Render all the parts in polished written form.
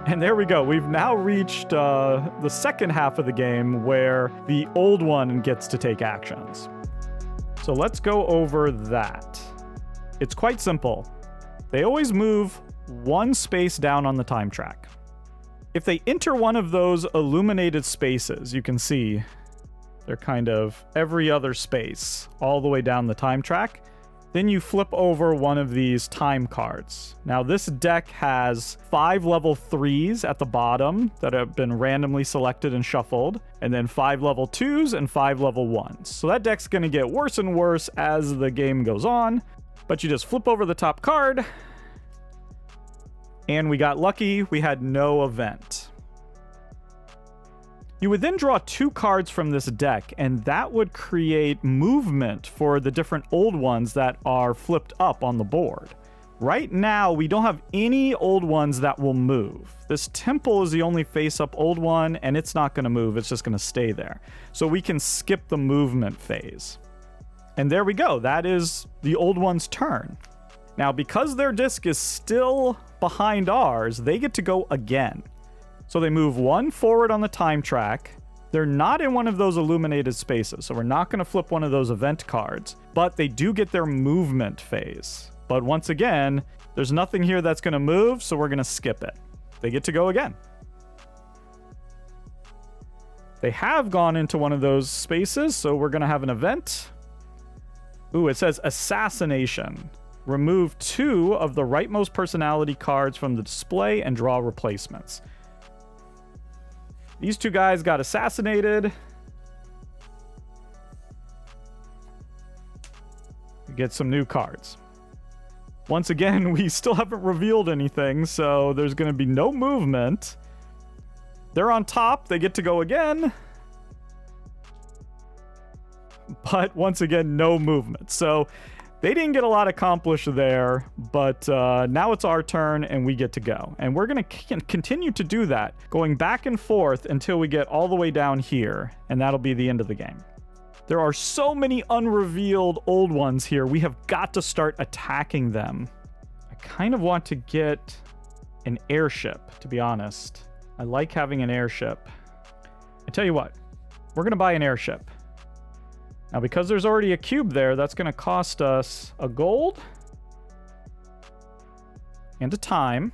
And there we go. We've now reached the second half of the game where the old one gets to take actions. So let's go over that. It's quite simple. They always move one space down on the time track. If they enter one of those illuminated spaces, you can see they're kind of every other space all the way down the time track. Then you flip over one of these time cards. Now this deck has 5 level 3s at the bottom that have been randomly selected and shuffled, and then 5 level 2s and 5 level 1s. So that deck's gonna get worse and worse as the game goes on, but you just flip over the top card, and we got lucky, we had no event. You would then draw 2 cards from this deck, and that would create movement for the different old ones that are flipped up on the board. Right now, we don't have any old ones that will move. This temple is the only face-up old one, and it's not going to move, it's just going to stay there. So we can skip the movement phase. And there we go, that is the old one's turn. Now, because their disc is still behind ours, they get to go again. So they move 1 forward on the time track. They're not in one of those illuminated spaces, so we're not going to flip one of those event cards, but they do get their movement phase. But once again, there's nothing here that's going to move, so we're going to skip it. They get to go again. They have gone into one of those spaces, so we're going to have an event. Ooh, it says Assassination. Remove 2 of the rightmost personality cards from the display and draw replacements. These 2 guys got assassinated. We get some new cards. Once again, we still haven't revealed anything, so there's going to be no movement. They're on top. They get to go again. But once again, no movement. So they didn't get a lot accomplished there, but now it's our turn and we get to go. And we're going to continue to do that, going back and forth until we get all the way down here, and that'll be the end of the game. There are so many unrevealed old ones here, we have got to start attacking them. I kind of want to get an airship, to be honest. I like having an airship. I tell you what, we're going to buy an airship. Now, because there's already a cube there, that's going to cost us a gold and a time.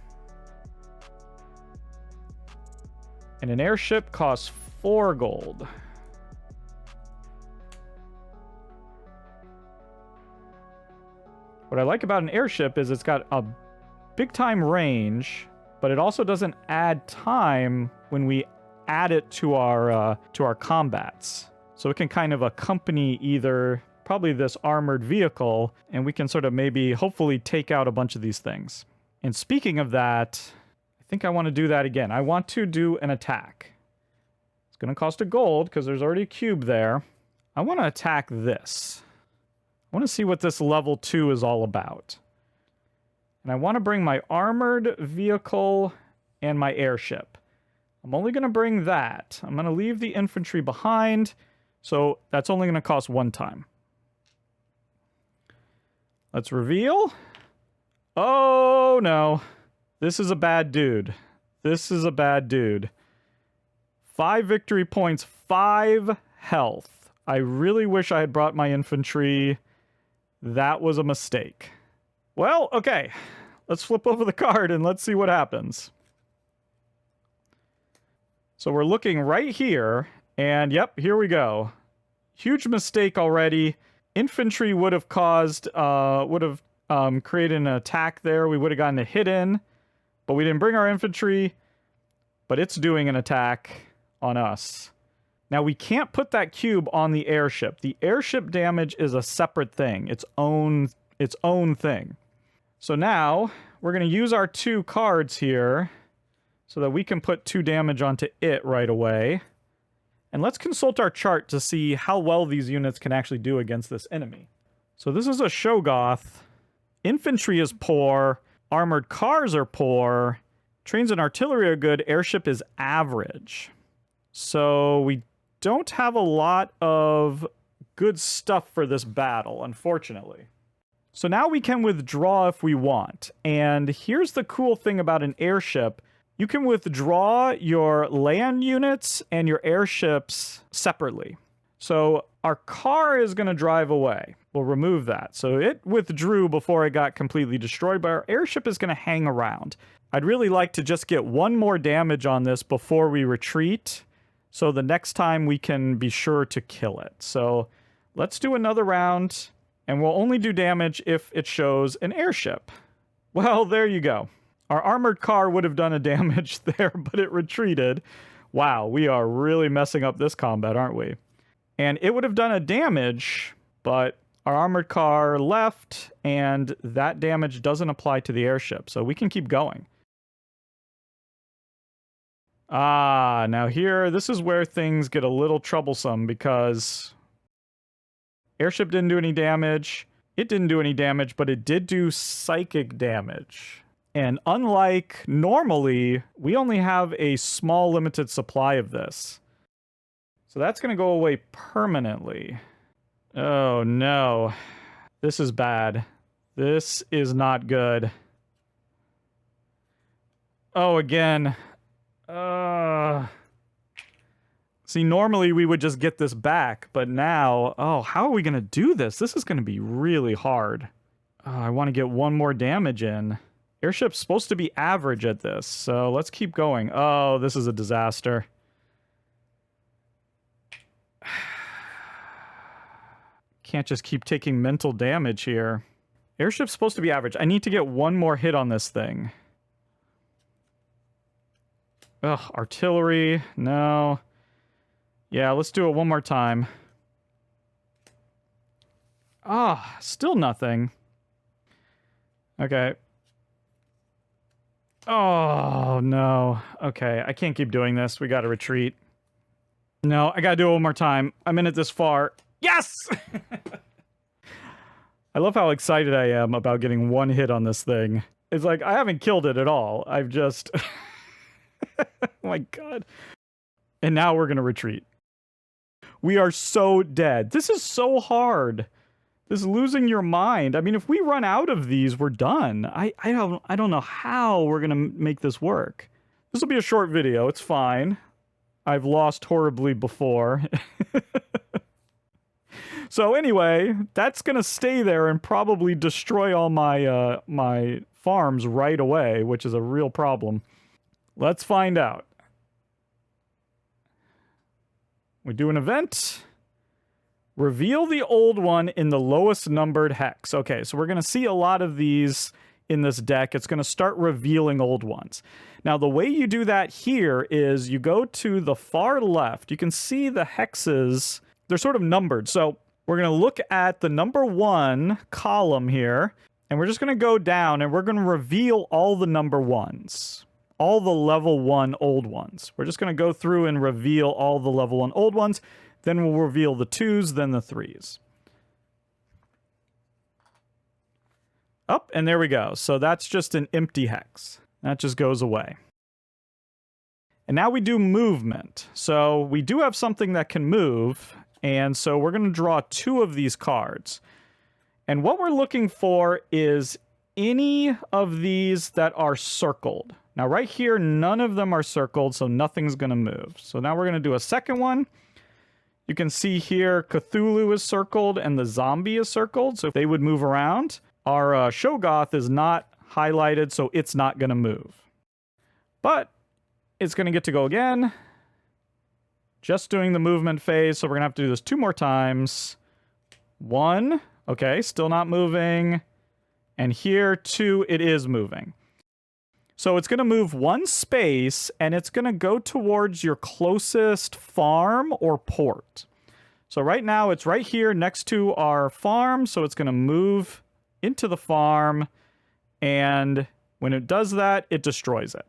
And an airship costs 4 gold. What I like about an airship is it's got a big time range, but it also doesn't add time when we add it to our combats. So it can kind of accompany either probably this armored vehicle, and we can sort of maybe hopefully take out a bunch of these things. And speaking of that, I think I want to do that again. I want to do an attack. It's going to cost a gold because there's already a cube there. I want to attack this. I want to see what this level 2 is all about. And I want to bring my armored vehicle and my airship. I'm only going to bring that. I'm going to leave the infantry behind. So that's only going to cost 1 time. Let's reveal. Oh, no. This is a bad dude. This is a bad dude. 5 victory points, 5 health. I really wish I had brought my infantry. That was a mistake. Well, okay. Let's flip over the card and let's see what happens. So we're looking right here. And yep, here we go. Huge mistake already. Infantry would have caused, created an attack there. We would have gotten a hit in, but we didn't bring our infantry, but it's doing an attack on us. Now we can't put that cube on the airship. The airship damage is a separate thing, its own thing. So now we're going to use our 2 cards here so that we can put 2 damage onto it right away. And let's consult our chart to see how well these units can actually do against this enemy. So this is a Shoggoth. Infantry is poor. Armored cars are poor. Trains and artillery are good. Airship is average. So we don't have a lot of good stuff for this battle, unfortunately. So now we can withdraw if we want. And here's the cool thing about an airship. You can withdraw your land units and your airships separately. So our car is going to drive away. We'll remove that. So it withdrew before it got completely destroyed, but our airship is going to hang around. I'd really like to just get one more damage on this before we retreat, so the next time we can be sure to kill it. So let's do another round, and we'll only do damage if it shows an airship. Well, there you go. Our armored car would have done a damage there, but it retreated. Wow, we are really messing up this combat, aren't we? And it would have done a damage, but our armored car left, and that damage doesn't apply to the airship, so we can keep going. Ah, now here, this is where things get a little troublesome, because airship didn't do any damage, it didn't do any damage, but it did do psychic damage. And unlike normally, we only have a small limited supply of this. So that's going to go away permanently. Oh no. This is bad. This is not good. Oh, again. See, normally we would just get this back, but now... Oh, how are we going to do this? This is going to be really hard. Oh, I want to get one more damage in. Airship's supposed to be average at this, so let's keep going. Oh, this is a disaster. Can't just keep taking mental damage here. Airship's supposed to be average. I need to get one more hit on this thing. Ugh, artillery. No. Yeah, let's do it one more time. Ah, still nothing. Okay. Oh, no. Okay, I can't keep doing this. We gotta retreat. No, I gotta do it one more time. I'm in it this far. Yes! I love how excited I am about getting one hit on this thing. It's like, I haven't killed it at all. I've just... Oh my god. And now we're gonna retreat. We are so dead. This is so hard. This is losing your mind. I mean, if we run out of these, we're done. I don't know how we're gonna make this work. This will be a short video. It's fine. I've lost horribly before. So anyway, that's gonna stay there and probably destroy all my my farms right away, which is a real problem. Let's find out. We do an event. Reveal the old one in the lowest numbered hex. Okay, so we're going to see a lot of these in this deck. It's going to start revealing old ones. Now, the way you do that here is you go to the far left. You can see the hexes. They're sort of numbered. So we're going to look at the number 1 column here, and we're just going to go down, and we're going to reveal all the number 1s. All the level 1 old ones. We're just going to go through and reveal all the level 1 old ones. Then we'll reveal the 2s, then the 3s. Oh, and there we go. So that's just an empty hex. That just goes away. And now we do movement. So we do have something that can move. And so we're going to draw 2 of these cards. And what we're looking for is any of these that are circled. Now right here, none of them are circled, so nothing's going to move. So now we're going to do a second one. You can see here Cthulhu is circled and the zombie is circled, so they would move around. Our Shoggoth is not highlighted, so it's not going to move. But it's going to get to go again. Just doing the movement phase, so we're going to have to do this 2 more times. 1. Okay, still not moving. And here, 2, it is moving. So it's going to move 1 space, and it's going to go towards your closest farm or port. So right now, it's right here next to our farm, so it's going to move into the farm, and when it does that, it destroys it.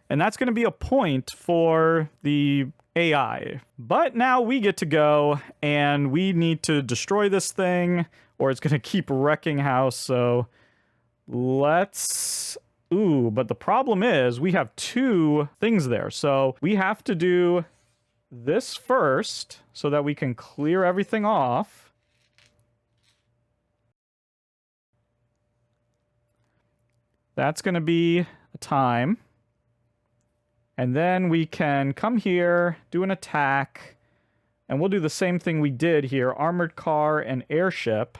And that's going to be a point for the AI. But now we get to go, and we need to destroy this thing, or it's going to keep wrecking house, so let's... Ooh, but the problem is we have 2 things there. So we have to do this first so that we can clear everything off. That's going to be a time. And then we can come here, do an attack, and we'll do the same thing we did here, armored car and airship.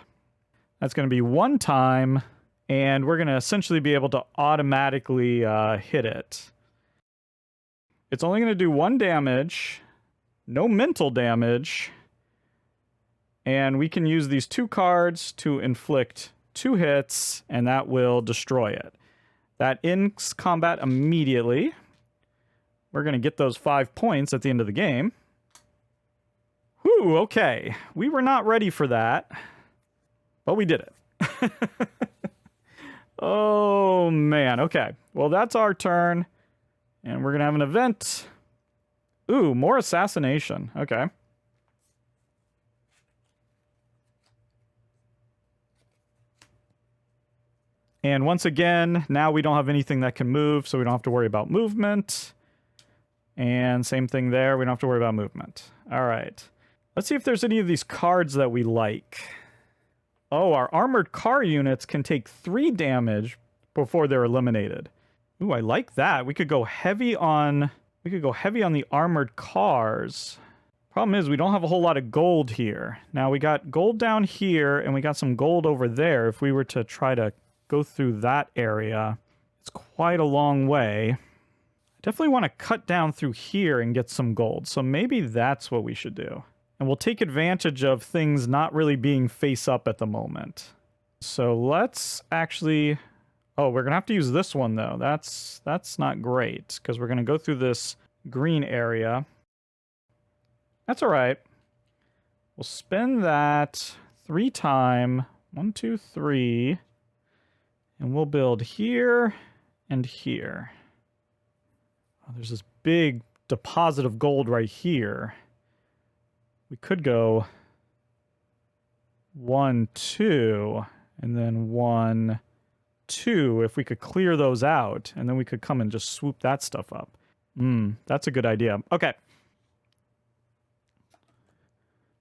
That's going to be 1 time, and we're going to essentially be able to automatically hit it. It's only going to do 1 damage, no mental damage, and we can use these 2 cards to inflict 2 hits, and that will destroy it. That ends combat immediately. We're going to get those 5 points at the end of the game. Whew, okay. We were not ready for that, but we did it. Oh, man. Okay. Well, that's our turn, and we're going to have an event. Ooh, more assassination. Okay. And once again, now we don't have anything that can move, so we don't have to worry about movement. And same thing there, we don't have to worry about movement. All right. Let's see if there's any of these cards that we like. Oh, our armored car units can take 3 damage before they're eliminated. Ooh, I like that. We could go heavy on the armored cars. Problem is, we don't have a whole lot of gold here. Now, we got gold down here, and we got some gold over there. If we were to try to go through that area, it's quite a long way. I definitely want to cut down through here and get some gold, so maybe that's what we should do. And we'll take advantage of things not really being face up at the moment. So let's actually... Oh, we're going to have to use this one, though. That's not great, because we're going to go through this green area. That's all right. We'll spend that 3 times. 1, 2, 3. And we'll build here and here. Oh, there's this big deposit of gold right here. We could go 1, 2, and then 1, 2, if we could clear those out, and then we could come and just swoop that stuff up. That's a good idea. Okay.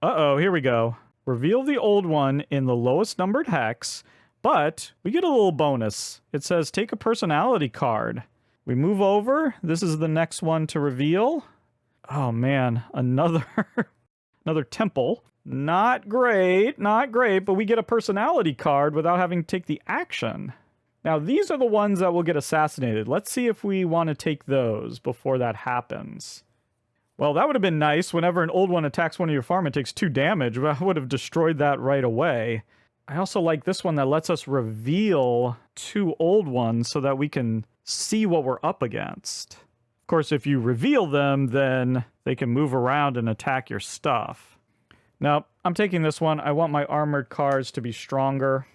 Uh-oh, here we go. Reveal the old one in the lowest numbered hex, but we get a little bonus. It says take a personality card. We move over. This is the next one to reveal. Oh man, another temple. Not great, but we get a personality card without having to take the action. Now, these are the ones that will get assassinated. Let's see if we want to take those before that happens. Well, that would have been nice. Whenever an old one attacks one of your farm, it takes 2 damage. I would have destroyed that right away. I also like this one that lets us reveal 2 old ones so that we can see what we're up against. Of course, if you reveal them, then they can move around and attack your stuff. Now, I'm taking this one. I want my armored cars to be stronger.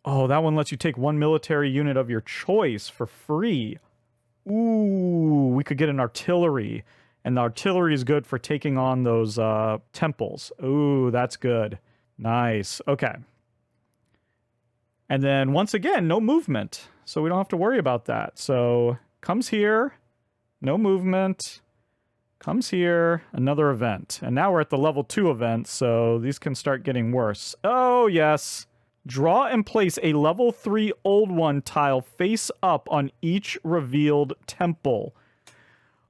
Oh, that one lets you take 1 military unit of your choice for free. Ooh, we could get an artillery. And the artillery is good for taking on those temples. Ooh, that's good. Nice. Okay. And then, once again, no movement. So we don't have to worry about that. So, comes here. No movement. Comes here. Another event. And now we're at the level 2 event, so these can start getting worse. Oh, yes. Draw and place a level 3 old one tile face up on each revealed temple.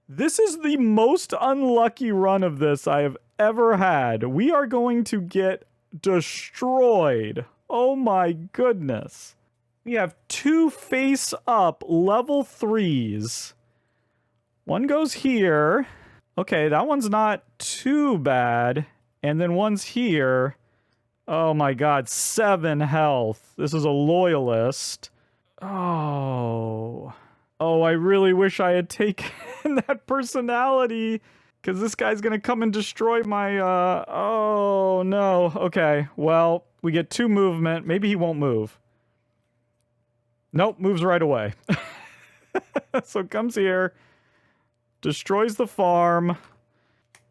This is the most unlucky run of this I have ever had. We are going to get destroyed. Oh my goodness. We have 2 face up level 3s. One goes here. Okay, that one's not too bad. And then one's here. Oh my god, 7 health. This is a loyalist. Oh. Oh, I really wish I had taken that personality. Because this guy's going to come and destroy my, Oh, no. Okay, well, we get 2 movement. Maybe he won't move. Nope, moves right away. So comes here. Destroys the farm.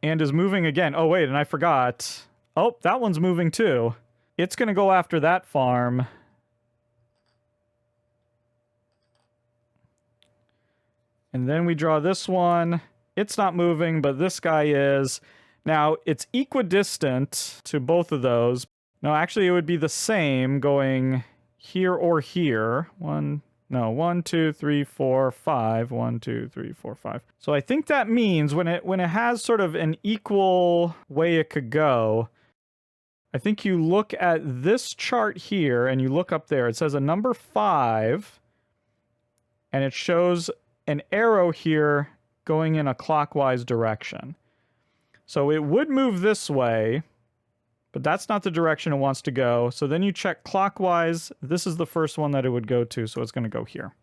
And is moving again. Oh, wait, and I forgot. Oh, that one's moving too. It's going to go after that farm. And then we draw this one. It's not moving, but this guy is. Now, it's equidistant to both of those. No, actually, it would be the same going here or here. 1, 2, 3, 4, 5. 1, 2, 3, 4, 5. So I think that means when it has sort of an equal way it could go, I think you look at this chart here and you look up there. It says a number 5, and it shows an arrow here going in a clockwise direction. So it would move this way, but that's not the direction it wants to go. So then you check clockwise. This is the first one that it would go to, so it's going to go here.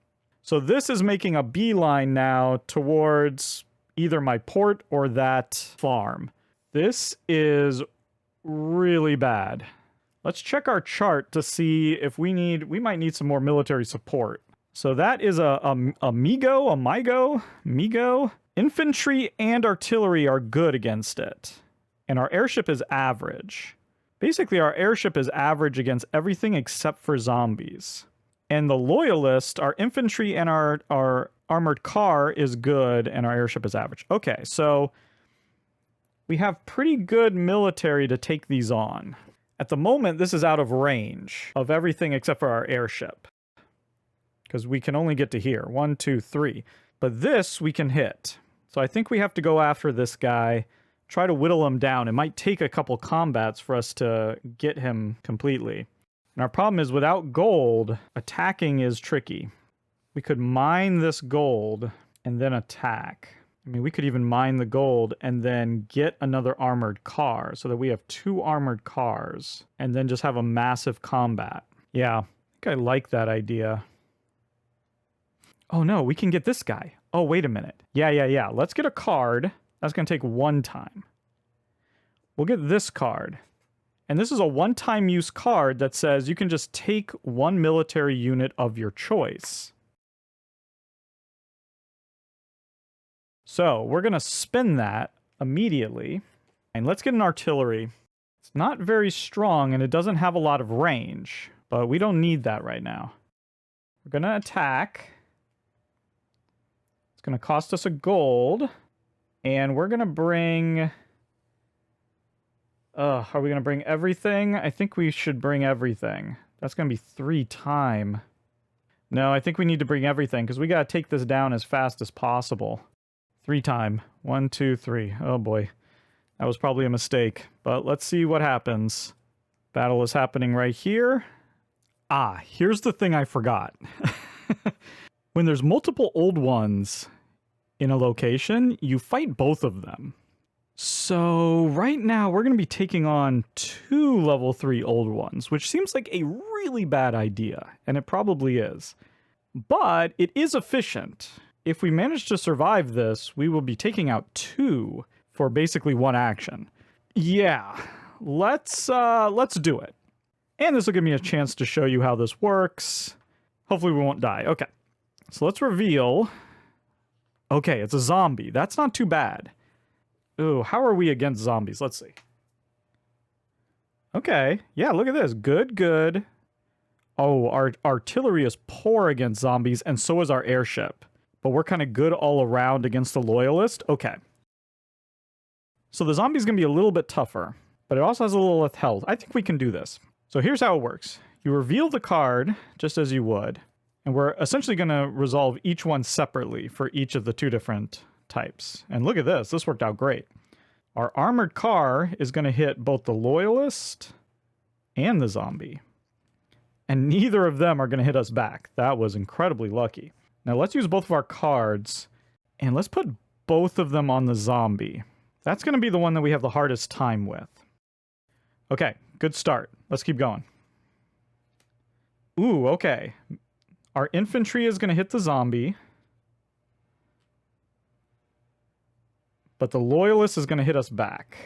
So this is making a beeline now towards either my port or that farm. This is really bad. Let's check our chart to see if we might need some more military support. So that is a Migo. Infantry and artillery are good against it. And our airship is average. Basically, our airship is average against everything except for zombies. And the loyalist, our infantry and our armored car is good, and our airship is average. Okay, so we have pretty good military to take these on. At the moment, this is out of range of everything except for our airship, because we can only get to here. 1, 2, 3. But this we can hit. So I think we have to go after this guy, try to whittle him down. It might take a couple combats for us to get him completely. And our problem is without gold, attacking is tricky. We could mine this gold and then attack. I mean, we could even mine the gold and then get another armored car so that we have 2 armored cars and then just have a massive combat. Yeah, I think I like that idea. Oh no, we can get this guy. Oh, wait a minute. Yeah. Let's get a card. That's going to take 1 time. We'll get this card. And this is a one-time use card that says you can just take 1 military unit of your choice. So we're going to spin that immediately. And let's get an artillery. It's not very strong and it doesn't have a lot of range, but we don't need that right now. We're going to attack. It's going to cost us a gold. And we're going to bring... are we going to bring everything? I think we should bring everything. That's going to be 3 time. No, I think we need to bring everything because we got to take this down as fast as possible. 3 time. 1, 2, 3. Oh boy. That was probably a mistake. But let's see what happens. Battle is happening right here. Ah, here's the thing I forgot. When there's multiple old ones in a location, you fight both of them. So right now we're going to be taking on 2 level 3 old ones, which seems like a really bad idea, and it probably is. But it is efficient. If we manage to survive this, we will be taking out 2 for basically 1 action. Yeah, let's do it. And this will give me a chance to show you how this works. Hopefully we won't die. Okay, so let's reveal. Okay, it's a zombie. That's not too bad. Ooh, how are we against zombies? Let's see. Okay, yeah, look at this. Good. Oh, our artillery is poor against zombies, and so is our airship. But we're kind of good all around against the loyalist. Okay. So the zombie's going to be a little bit tougher, but it also has a little less health. I think we can do this. So here's how it works. You reveal the card, just as you would, and we're essentially going to resolve each one separately for each of the 2 different types. And look at this. This worked out great. Our armored car is going to hit both the loyalist and the zombie. And neither of them are going to hit us back. That was incredibly lucky. Now let's use both of our cards and let's put both of them on the zombie. That's going to be the one that we have the hardest time with. Okay, good start. Let's keep going. Ooh, okay. Our infantry is going to hit the zombie. But the loyalist is going to hit us back.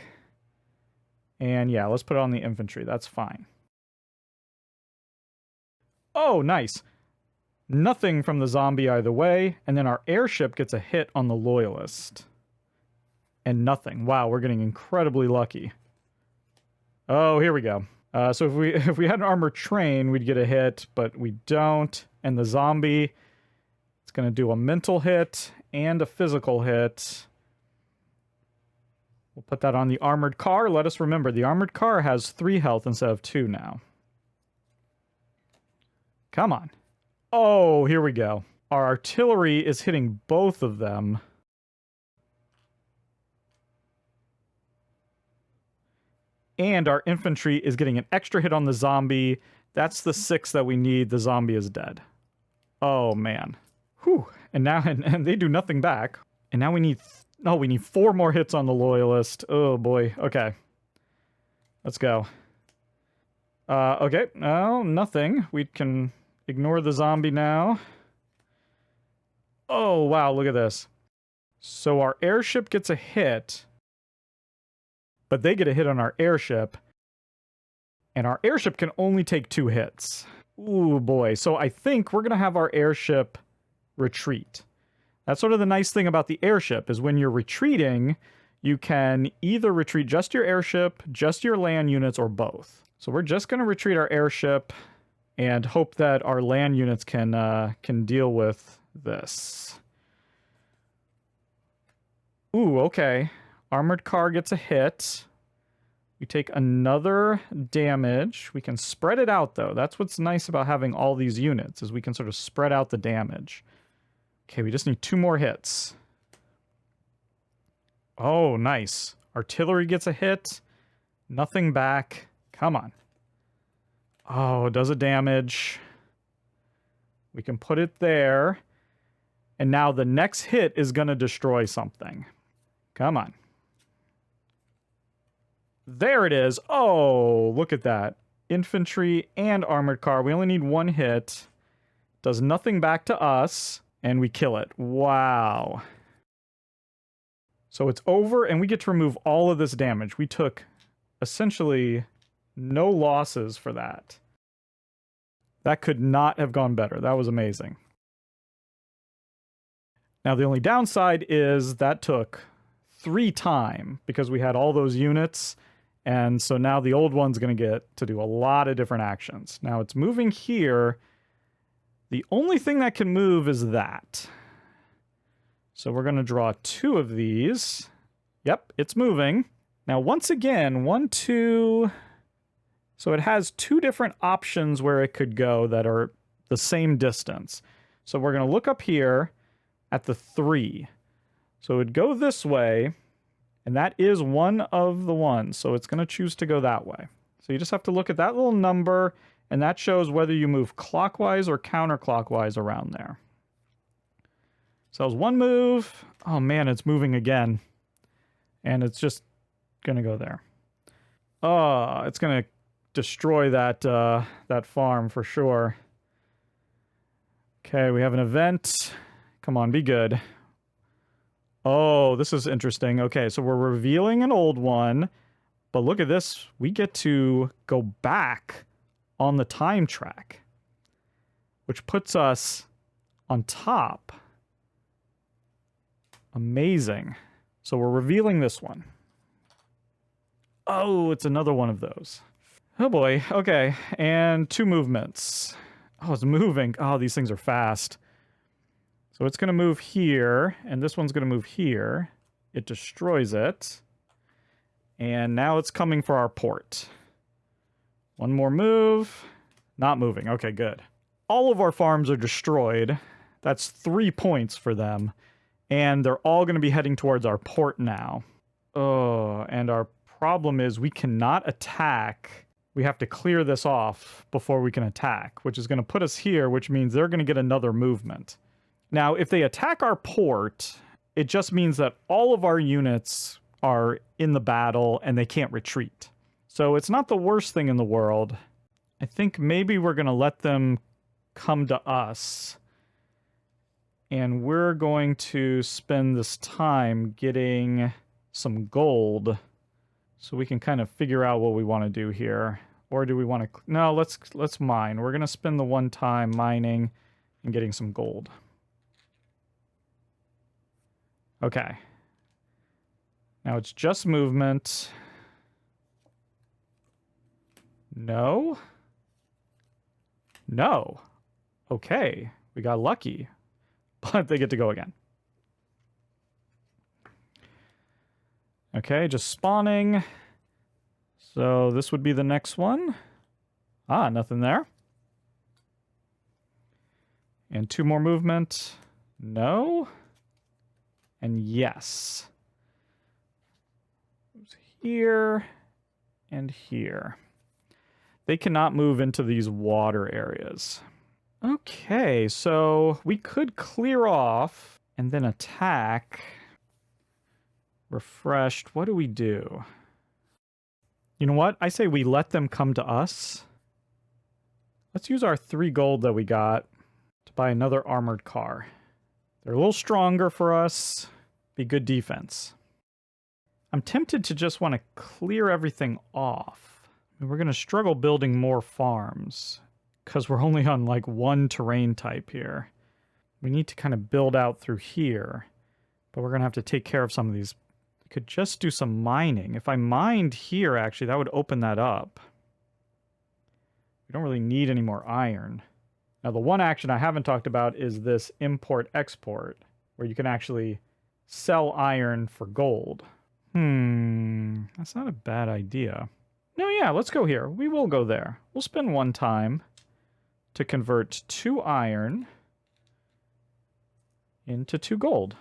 And yeah, let's put it on the infantry. That's fine. Oh, nice. Nothing from the zombie either way. And then our airship gets a hit on the loyalist. And nothing. Wow, we're getting incredibly lucky. Oh, here we go. So if we had an armored train, we'd get a hit, but we don't. And the zombie, it's going to do a mental hit and a physical hit. We'll put that on the armored car. Let us remember, the armored car has 3 health instead of 2 now. Come on. Oh, here we go. Our artillery is hitting both of them. And our infantry is getting an extra hit on the zombie. That's the 6 that we need. The zombie is dead. Oh, man. Whew. And now, and they do nothing back. And now we need, we need 4 more hits on the loyalist. Oh, boy. Okay. Let's go. Okay. No, nothing. We can ignore the zombie now. Oh, wow. Look at this. So our airship gets a hit, but they get a hit on our airship. And our airship can only take 2 hits. Ooh, boy. So I think we're going to have our airship retreat. That's sort of the nice thing about the airship, is when you're retreating, you can either retreat just your airship, just your land units, or both. So we're just going to retreat our airship and hope that our land units can deal with this. Ooh, okay. Armored car gets a hit. We take another damage. We can spread it out, though. That's what's nice about having all these units, is we can sort of spread out the damage. Okay, we just need 2 more hits. Oh, nice. Artillery gets a hit. Nothing back. Come on. Oh, does a damage. We can put it there. And now the next hit is going to destroy something. Come on. There it is. Oh, look at that. Infantry and armored car. We only need 1 hit. Does nothing back to us. And we kill it. Wow. So it's over, and we get to remove all of this damage. We took essentially no losses for that. That could not have gone better. That was amazing. Now, the only downside is that took 3 time because we had all those units. And so now the old one's going to get to do a lot of different actions. Now it's moving here. The only thing that can move is that. So we're going to draw 2 of these. Yep, it's moving. Now, once again, 1, 2... So it has 2 different options where it could go that are the same distance. So we're going to look up here at the 3. So it would go this way, and that is one of the ones. So it's going to choose to go that way. So you just have to look at that little number, and that shows whether you move clockwise or counterclockwise around there. So that was 1 move. Oh man, it's moving again. And it's just going to go there. Oh, it's going to destroy that that farm for sure. Okay, we have an event. Come on, be good. Oh, this is interesting. Okay, so we're revealing an old one. But look at this. We get to go back on the time track, which puts us on top. Amazing. So we're revealing this one. Oh, it's another one of those. Oh boy. Okay, and 2 movements. Oh, it's moving. Oh, these things are fast. So it's going to move here, and this one's going to move here. It destroys it. And now it's coming for our port. 1 more move. Not moving. Okay, good. All of our farms are destroyed. That's 3 points for them. And they're all going to be heading towards our port now. Oh, and our problem is we cannot attack. We have to clear this off before we can attack, which is going to put us here, which means they're going to get another movement. Now, if they attack our port, it just means that all of our units are in the battle and they can't retreat. So it's not the worst thing in the world. I think maybe we're going to let them come to us. And we're going to spend this time getting some gold so we can kind of figure out what we want to do here. Or do we want to... No, let's mine. We're going to spend the 1 time mining and getting some gold. Okay. Now it's just movement. No? No. Okay. We got lucky. But they get to go again. Okay, just spawning. So this would be the next one. Ah, nothing there. And 2 more movement. No. And yes. Here and here. They cannot move into these water areas. Okay, so we could clear off and then attack. Refreshed. What do we do? You know what? I say we let them come to us. Let's use our 3 gold that we got to buy another armored car. They're a little stronger for us. Be good defense. I'm tempted to just want to clear everything off. I mean, we're going to struggle building more farms because we're only on like 1 terrain type here. We need to kind of build out through here, but we're going to have to take care of some of these. We could just do some mining. If I mined here, actually, that would open that up. We don't really need any more iron. Now, the one action I haven't talked about is this import-export, where you can actually sell iron for gold. That's not a bad idea. No, yeah, let's go here. We will go there. We'll spend 1 time to convert 2 iron into 2 gold.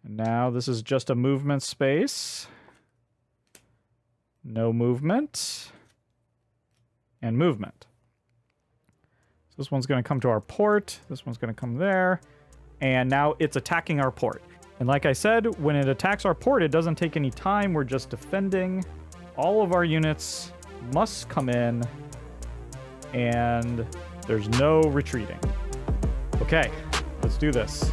And now this is just a movement space. No movement. And movement. So this one's going to come to our port. This one's going to come there. And now it's attacking our port. And like I said, when it attacks our port, it doesn't take any time. We're just defending. All of our units must come in. And there's no retreating. Okay, let's do this.